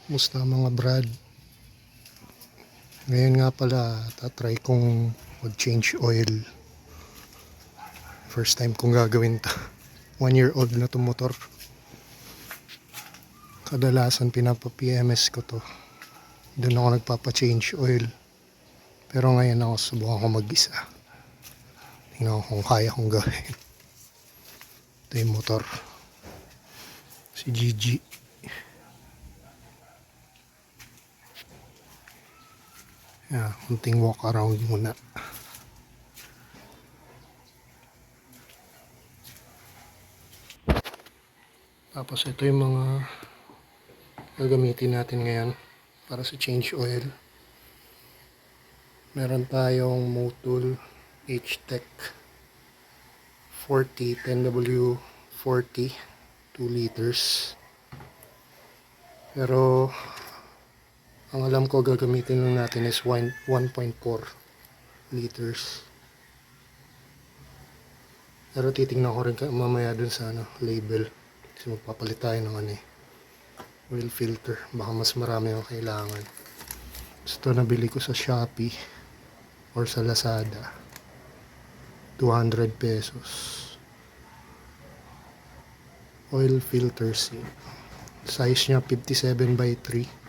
Musta mga brad? Ngayon nga pala, tatry kong mag-change oil. First time kong gagawin to. 1 year old na to motor. Kadalasan pinapa-PMS ko to. Doon ako nagpapa-change oil. Pero ngayon ako subukan ko mag-isa. Tingnan ko kung kaya kong gawin. Ito yung motor. Si Gigi. Yeah, kunting walk around muna. Tapos ito yung mga gagamitin natin ngayon para sa change oil. Meron tayong Motul H-Tech 40 10W40 2 liters. Pero ang alam ko gagamitin lang natin is 1.4 liters. Pero titingnan ko rin mamaya dun sa label. Kasi magpapalit tayo ng oil filter. Baka mas marami ang kailangan. Ito nabili ko sa Shopee or sa Lazada. 200 pesos. Oil filter seal. Size niya 57x3.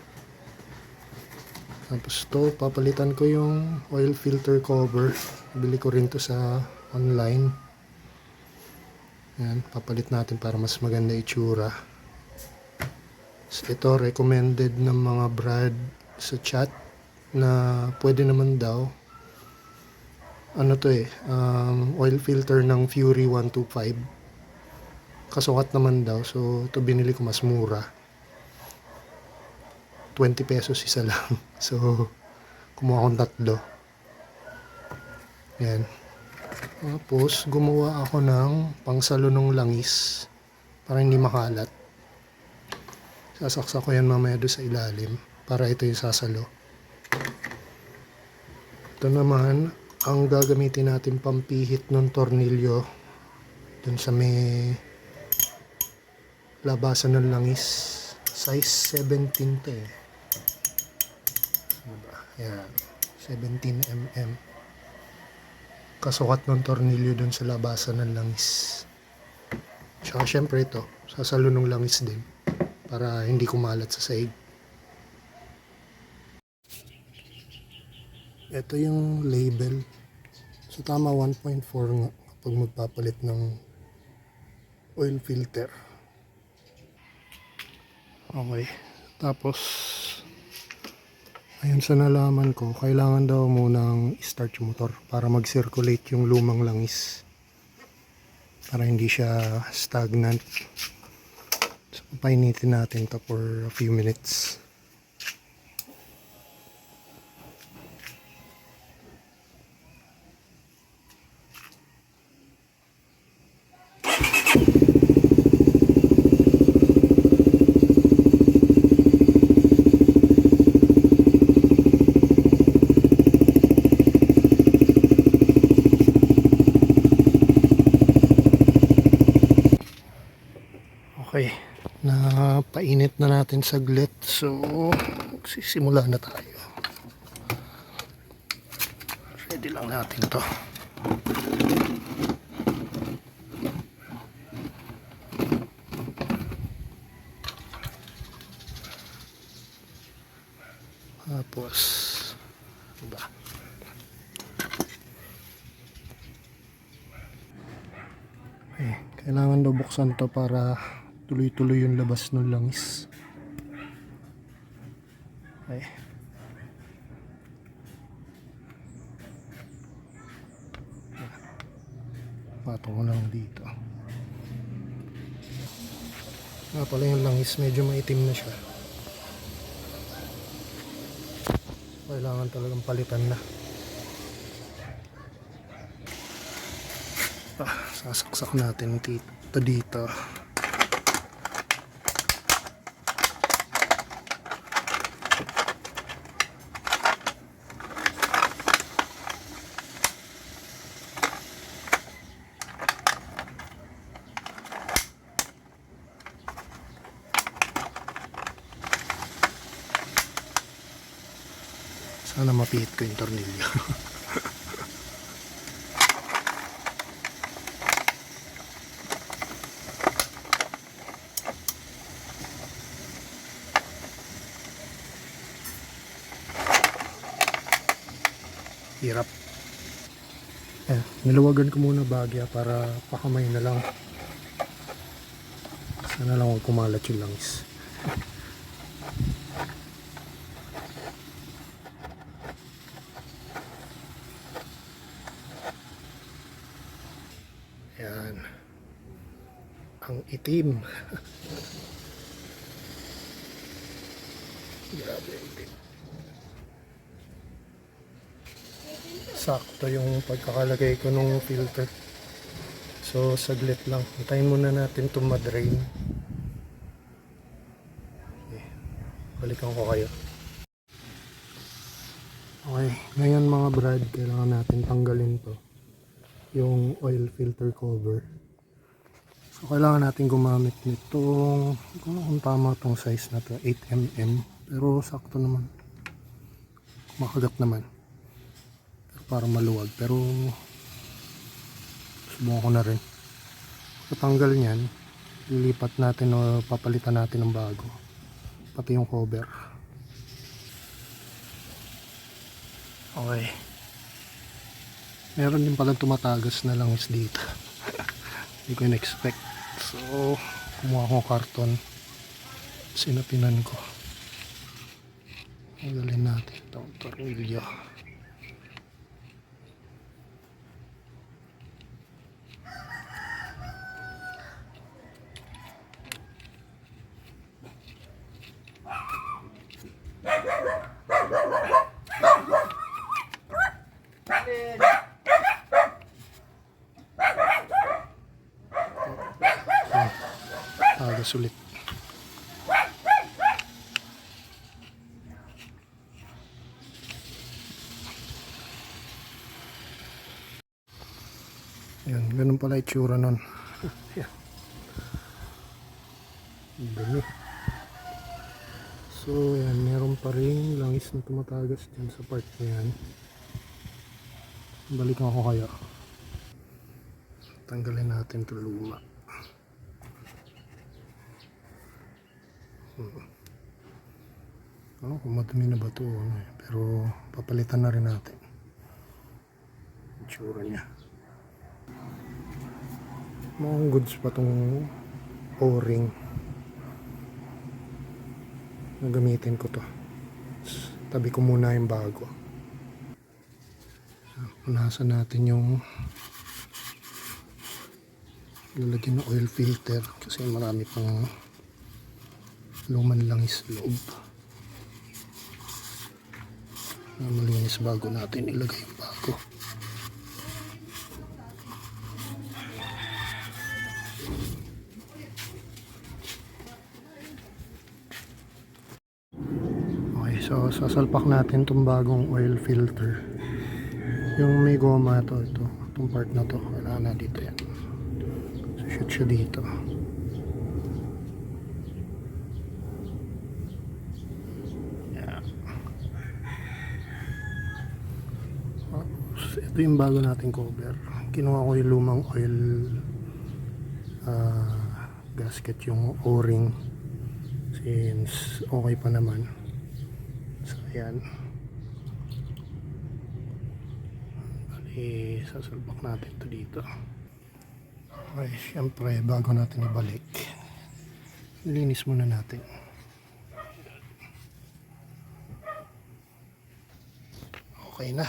Tapos ito, papalitan ko yung oil filter cover. Bili ko rin to sa online. Yan, papalit natin para mas maganda itsura. So, ito, recommended ng mga brand sa chat na pwede naman daw. Ano to oil filter ng Fury 125. Kasukat naman daw. So, ito binili ko mas mura. 20 pesos isa lang. So, kumuha akong tatlo. Yan. Tapos, gumawa ako ng pangsalo ng langis para hindi makalat. Sasaksak ko yan mamaya doon sa ilalim para ito yung sasalo. Ito naman, ang gagamitin natin pampihit ng tornilyo doon sa may labasan ng langis. Size 17 to Diba? Yan. 17mm. Kasukat ng tornilyo dun sa labasan ng langis. Tsaka syempre ito, sasalo ng langis din para hindi kumalat sa sahig. Ito yung label. So tama 1.4 nga kapag magpapalit ng oil filter. Okay. Tapos ayun sa nalaman ko, kailangan daw munang i-start yung motor para mag-circulate yung lumang langis. Para hindi siya stagnant. So, painitin natin to for a few minutes. Okay, napainit na natin saglit. So, magsisimula na tayo. Ready lang natin to. Tapos, diba? Okay, kailangan daw buksan to para tuloy-tuloy yung labas ng langis. Okay. Patong ko lang dito. Pala yung langis, medyo maitim na siya. Kailangan talagang palitan na. Sasaksak natin dito. Sana mapihit ko yung tornilyo. Hirap. Niluwagan ko muna bagya para pakamay na lang. Sana lang huwag kumalat yung langis. Yan. Ang itim. Grabe ang itim. Sakto yung pagkakalagay ko nung filter. So saglit lang. Hintayin muna natin itong madrain. Okay. Balikan ko kayo. Okay. Ngayon mga brad, kailangan natin tanggalin to. Yung oil filter cover. So kailangan natin gumamit nitong, kung tama itong size na to, 8mm. Pero sakto naman. Makagat naman. Para maluwag, pero subukan ko na rin. Patanggal niyan, lilipat natin o papalitan natin ng bago, pati yung cover. Okay, meron din palang tumatagas na langis dito. Hindi ko in-expect. So kumuha akong karton, sinapinan ko. Tanggalin natin itong tornilyo. Tagas ulit. Yan, ganun pala itsura nun. Yan. Dumi. So yan, meron pa rin langis na tumatagas dyan sa part na yan. Balikan ko kaya. Tanggalin natin ito luma. Kung madumi na ba ito, pero papalitan na rin natin itsura niya. Mukhang goods pa itong o-ring. Nagamitin ko to. Tabi ko muna yung bago. Punasan natin yung lalagyan ng oil filter kasi marami pang luman langis sa loob. Malinis bago natin ilagay yung bago. Okay, so sasalpak natin itong bagong oil filter. Yung may goma ito, itong part na to, kailangan na dito yan. So shoot siya dito. Yeah. So, ito yung bago nating cover. Kinuha ko yung lumang oil gasket, yung o-ring, since okay pa naman. So ayan. Sasalpak natin ito dito. Okay, syempre bago natin ibalik, linis muna natin. Okay na.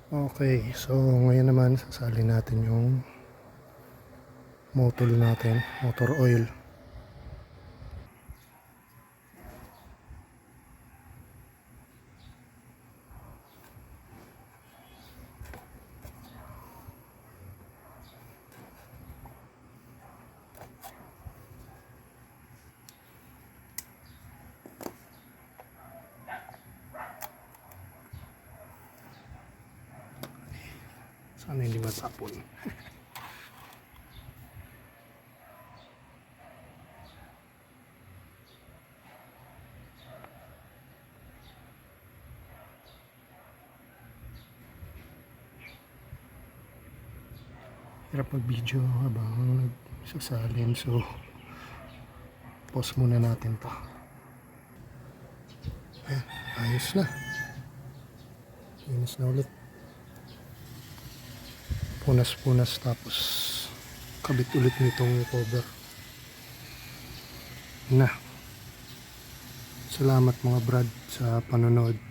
Okay, so ngayon naman sasalin natin yung motor natin, motor oil. Sana hindi matapon. hirap mag-video habang nagsasalin, so pause muna natin to. Ayan, ayos na. Linis na ulit. Punas-punas tapos kabit ulit nitong cover. Na. Salamat mga brad sa panonood.